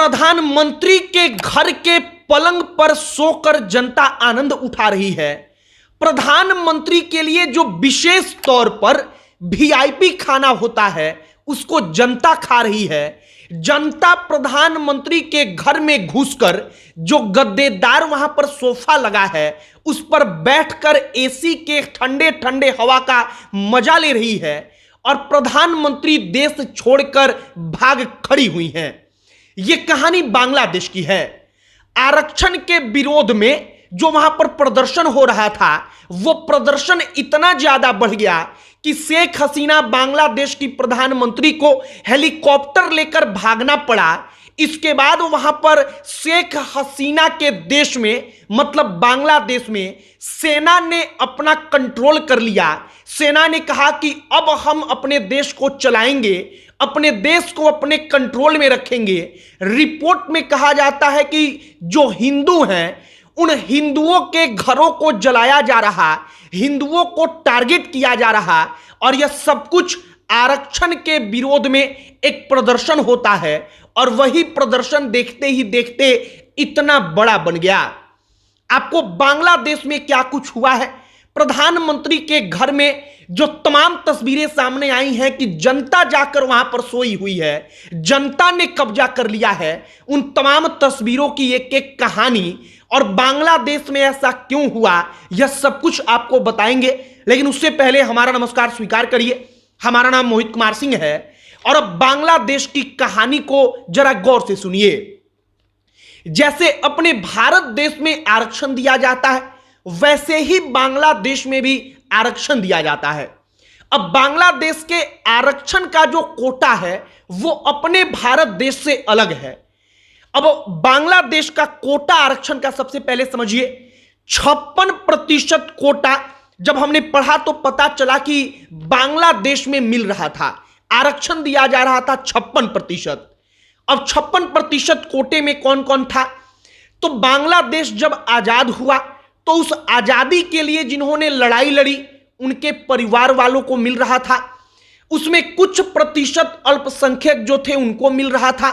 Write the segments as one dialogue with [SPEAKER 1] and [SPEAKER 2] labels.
[SPEAKER 1] प्रधानमंत्री के घर के पलंग पर सोकर जनता आनंद उठा रही है। प्रधानमंत्री के लिए जो विशेष तौर पर वीआईपी खाना होता है उसको जनता खा रही है। जनता प्रधानमंत्री के घर में घुसकर जो गद्देदार वहां पर सोफा लगा है उस पर बैठकर एसी के ठंडे ठंडे हवा का मजा ले रही है और प्रधानमंत्री देश छोड़कर भाग खड़ी हुई हैं। यह कहानी बांग्लादेश की है। आरक्षण के विरोध में जो वहां पर प्रदर्शन हो रहा था वो प्रदर्शन इतना ज्यादा बढ़ गया कि शेख हसीना बांग्लादेश की प्रधानमंत्री को हेलीकॉप्टर लेकर भागना पड़ा। इसके बाद वहां पर शेख हसीना के देश में मतलब बांग्लादेश में सेना ने अपना कंट्रोल कर लिया। सेना ने कहा कि अब हम अपने देश को चलाएंगे, अपने देश को अपने कंट्रोल में रखेंगे। रिपोर्ट में कहा जाता है कि जो हिंदू हैं उन हिंदुओं के घरों को जलाया जा रहा, हिंदुओं को टारगेट किया जा रहा और यह सब कुछ आरक्षण के विरोध में एक प्रदर्शन होता है और वही प्रदर्शन देखते ही देखते इतना बड़ा बन गया। आपको बांग्लादेश में क्या कुछ हुआ है, प्रधानमंत्री के घर में जो तमाम तस्वीरें सामने आई हैं कि जनता जाकर वहां पर सोई हुई है, जनता ने कब्जा कर लिया है, उन तमाम तस्वीरों की एक एक कहानी और बांग्लादेश में ऐसा क्यों हुआ यह सब कुछ आपको बताएंगे। लेकिन उससे पहले हमारा नमस्कार स्वीकार करिए। हमारा नाम मोहित कुमार सिंह है और अब बांग्लादेश की कहानी को जरा गौर से सुनिए। जैसे अपने भारत देश में आरक्षण दिया जाता है वैसे ही बांग्लादेश में भी आरक्षण दिया जाता है। अब बांग्लादेश के आरक्षण का जो कोटा है वो अपने भारत देश से अलग है। अब बांग्लादेश का कोटा आरक्षण का सबसे पहले समझिए। 56% कोटा जब हमने पढ़ा तो पता चला कि बांग्लादेश में मिल रहा था, आरक्षण दिया जा रहा था 56%। अब 56% कोटे में कौन कौन था, तो बांग्लादेश जब आजाद हुआ तो उस आजादी के लिए जिन्होंने लड़ाई लड़ी उनके परिवार वालों को मिल रहा था। उसमें कुछ प्रतिशत अल्पसंख्यक जो थे उनको मिल रहा था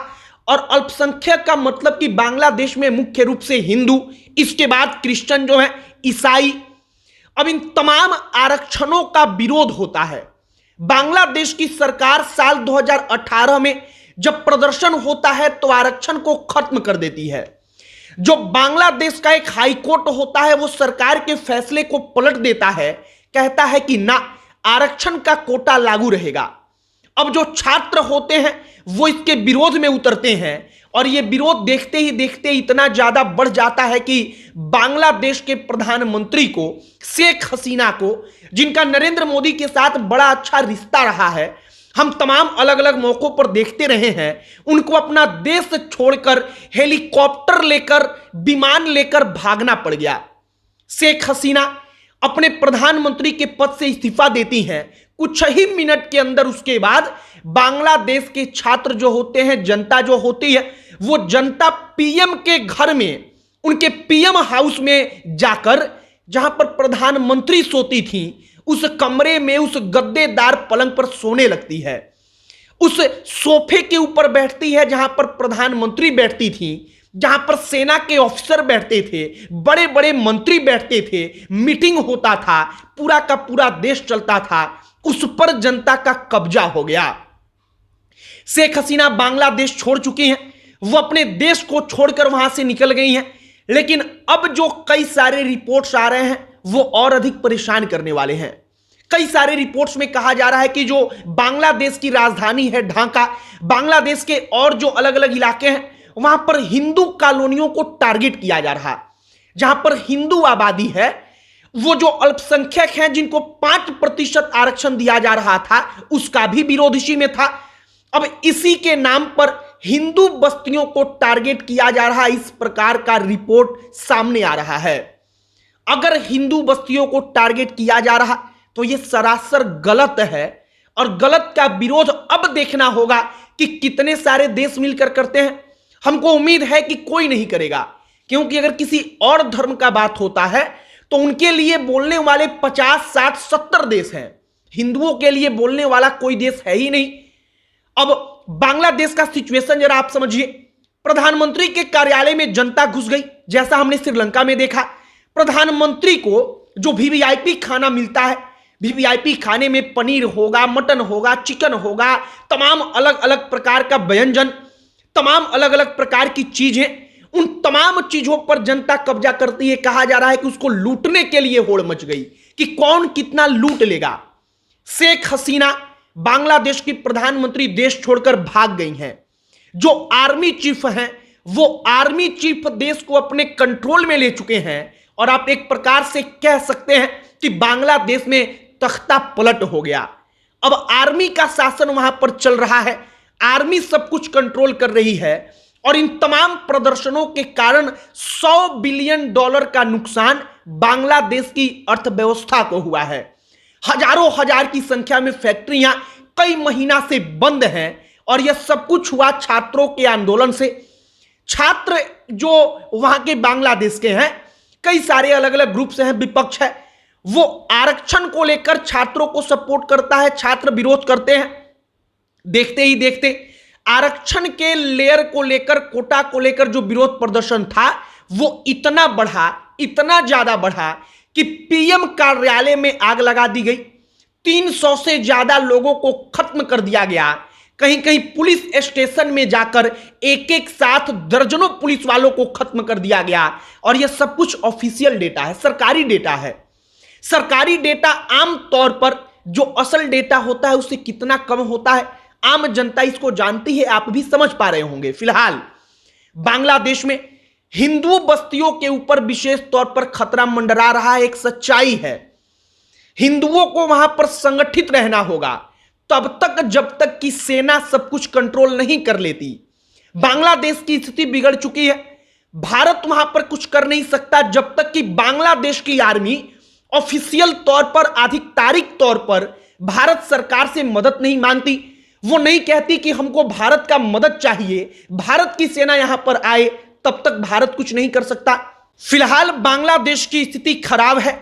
[SPEAKER 1] और अल्पसंख्यक का मतलब कि बांग्लादेश में मुख्य रूप से हिंदू, इसके बाद क्रिश्चियन जो है, ईसाई। अब इन तमाम आरक्षणों का विरोध होता है। बांग्लादेश की सरकार साल 2018 में जब प्रदर्शन होता है तो आरक्षण को खत्म कर देती है। जो बांग्लादेश का एक हाई कोर्ट होता है वो सरकार के फैसले को पलट देता है, कहता है कि ना, आरक्षण का कोटा लागू रहेगा। अब जो छात्र होते हैं वो इसके विरोध में उतरते हैं और ये विरोध देखते ही देखते इतना ज्यादा बढ़ जाता है कि बांग्लादेश के प्रधानमंत्री को, शेख हसीना को, जिनका नरेंद्र मोदी के साथ बड़ा अच्छा रिश्ता रहा है, हम तमाम अलग अलग मौकों पर देखते रहे हैं, उनको अपना देश छोड़कर हेलीकॉप्टर लेकर, विमान लेकर भागना पड़ गया। शेख हसीना अपने प्रधानमंत्री के पद से इस्तीफा देती हैं। कुछ ही मिनट के अंदर उसके बाद बांग्लादेश के छात्र जो होते हैं, जनता जो होती है, वो जनता पीएम के घर में, उनके पीएम हाउस में जाकर जहां पर प्रधानमंत्री सोती थी उस कमरे में उस गद्देदार पलंग पर सोने लगती है। उस सोफे के ऊपर बैठती है जहां पर प्रधानमंत्री बैठती थी, जहां पर सेना के ऑफिसर बैठते थे, बड़े बड़े मंत्री बैठते थे, मीटिंग होता था, पूरा का पूरा देश चलता था। उस पर जनता का कब्जा हो गया। शेख हसीना बांग्लादेश छोड़ चुकी हैं, वो अपने देश को छोड़कर वहां से निकल गई हैं। लेकिन अब जो कई सारे रिपोर्ट्स आ रहे हैं वो और अधिक परेशान करने वाले हैं। कई सारे रिपोर्ट्स में कहा जा रहा है कि जो बांग्लादेश की राजधानी है ढाका, बांग्लादेश के और जो अलग अलग इलाके हैं वहां पर हिंदू कॉलोनियों को टारगेट किया जा रहा। जहां पर हिंदू आबादी है, वो जो अल्पसंख्यक हैं जिनको 5% आरक्षण दिया जा रहा था उसका भी विरोध इसी में था। अब इसी के नाम पर हिंदू बस्तियों को टारगेट किया जा रहा, इस प्रकार का रिपोर्ट सामने आ रहा है। अगर हिंदू बस्तियों को टारगेट किया जा रहा तो यह सरासर गलत है और गलत का विरोध अब देखना होगा कि कितने सारे देश मिलकर करते हैं। हमको उम्मीद है कि कोई नहीं करेगा, क्योंकि अगर किसी और धर्म का बात होता है तो उनके लिए बोलने वाले 50, 60, 70 देश हैं। हिंदुओं के लिए बोलने वाला कोई देश है ही नहीं। अब बांग्लादेश का सिचुएशन जरा आप समझिए। प्रधानमंत्री के कार्यालय में जनता घुस गई, जैसा हमने श्रीलंका में देखा। प्रधानमंत्री को जो वीवीआईपी खाना मिलता है, वीवीआईपी खाने में पनीर होगा, मटन होगा, चिकन होगा, तमाम अलग अलग प्रकार का व्यंजन, तमाम अलग अलग प्रकार की चीजें, उन तमाम चीजों पर जनता कब्जा करती है। कहा जा रहा है कि उसको लूटने के लिए होड़ मच गई कि कौन कितना लूट लेगा। शेख हसीना बांग्लादेश की प्रधानमंत्री देश छोड़कर भाग गई हैं। जो आर्मी चीफ हैं वो आर्मी चीफ देश को अपने कंट्रोल में ले चुके हैं और आप एक प्रकार से कह सकते हैं कि बांग्लादेश में तख्ता पलट हो गया। अब आर्मी का शासन वहां पर चल रहा है, आर्मी सब कुछ कंट्रोल कर रही है और इन तमाम प्रदर्शनों के कारण $100 बिलियन का नुकसान बांग्लादेश की अर्थव्यवस्था को हुआ है। हजारों हजार की संख्या में फैक्ट्रियां कई महीना से बंद हैं और यह सब कुछ हुआ छात्रों के आंदोलन से। छात्र जो वहां के बांग्लादेश के हैं, कई सारे अलग अलग ग्रुप से हैं, विपक्ष है, वो आरक्षण को लेकर छात्रों को सपोर्ट करता है, छात्र विरोध करते हैं। देखते ही देखते आरक्षण के लेयर को लेकर, कोटा को लेकर जो विरोध प्रदर्शन था वो इतना बढ़ा, इतना ज्यादा बढ़ा कि पीएम कार्यालय में आग लगा दी गई। 300 से ज्यादा लोगों को खत्म कर दिया गया। कहीं कहीं पुलिस स्टेशन में जाकर एक एक साथ दर्जनों पुलिस वालों को खत्म कर दिया गया। और यह सब कुछ ऑफिशियल डेटा है, सरकारी डेटा है। सरकारी डेटा आम तौर पर जो असल डेटा होता है उससे कितना कम होता है, आम जनता इसको जानती है, आप भी समझ पा रहे होंगे। फिलहाल बांग्लादेश में हिंदू बस्तियों के ऊपर विशेष तौर पर खतरा मंडरा रहा है। एक सच्चाई है, हिंदुओं को वहां पर संगठित रहना होगा तब तक जब तक कि सेना सब कुछ कंट्रोल नहीं कर लेती। बांग्लादेश की स्थिति बिगड़ चुकी है। भारत वहां पर कुछ कर नहीं सकता जब तक कि बांग्लादेश की आर्मी ऑफिशियल तौर पर, आधिकारिक तौर पर भारत सरकार से मदद नहीं मांगती। वो नहीं कहती कि हमको भारत का मदद चाहिए, भारत की सेना यहां पर आए, तब तक भारत कुछ नहीं कर सकता। फिलहाल बांग्लादेश की स्थिति खराब है।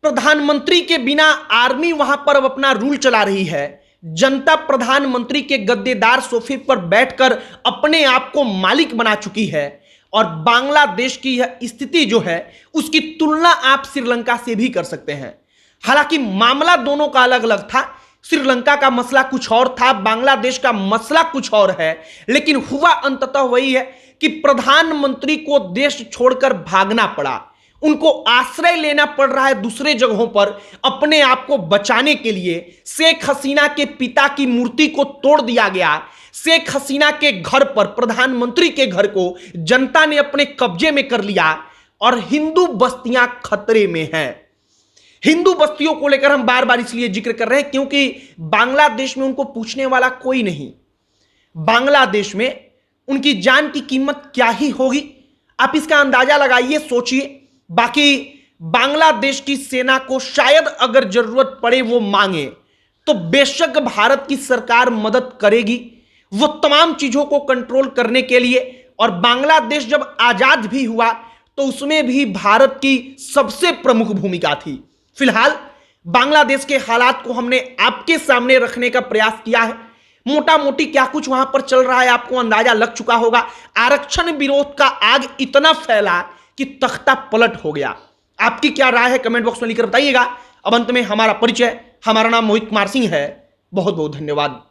[SPEAKER 1] प्रधानमंत्री के बिना आर्मी वहां पर अब अपना रूल चला रही है। जनता प्रधानमंत्री के गद्देदार सोफे पर बैठकर अपने आप को मालिक बना चुकी है और बांग्लादेश की यह स्थिति जो है उसकी तुलना आप श्रीलंका से भी कर सकते हैं। हालांकि मामला दोनों का अलग अलग था। श्रीलंका का मसला कुछ और था, बांग्लादेश का मसला कुछ और है, लेकिन हुआ अंततः वही है कि प्रधानमंत्री को देश छोड़कर भागना पड़ा। उनको आश्रय लेना पड़ रहा है दूसरे जगहों पर अपने आप को बचाने के लिए। शेख हसीना के पिता की मूर्ति को तोड़ दिया गया। शेख हसीना के घर पर, प्रधानमंत्री के घर को जनता ने अपने कब्जे में कर लिया और हिंदू बस्तियां खतरे में हैं। हिंदू बस्तियों को लेकर हम बार बार इसलिए जिक्र कर रहे हैं क्योंकि बांग्लादेश में उनको पूछने वाला कोई नहीं। बांग्लादेश में उनकी जान की कीमत क्या ही होगी, आप इसका अंदाजा लगाइए, सोचिए। बाकी बांग्लादेश की सेना को शायद अगर जरूरत पड़े वो मांगे तो बेशक भारत की सरकार मदद करेगी वो तमाम चीजों को कंट्रोल करने के लिए। और बांग्लादेश जब आजाद भी हुआ तो उसमें भी भारत की सबसे प्रमुख भूमिका थी। फिलहाल बांग्लादेश के हालात को हमने आपके सामने रखने का प्रयास किया है। मोटा मोटी क्या कुछ वहां पर चल रहा है आपको अंदाजा लग चुका होगा। आरक्षण विरोध का आग इतना फैला कि तख्ता पलट हो गया। आपकी क्या राय है कमेंट बॉक्स में लिखकर बताइएगा। अब अंत में हमारा परिचय, हमारा नाम मोहित कुमार सिंह है। बहुत बहुत धन्यवाद।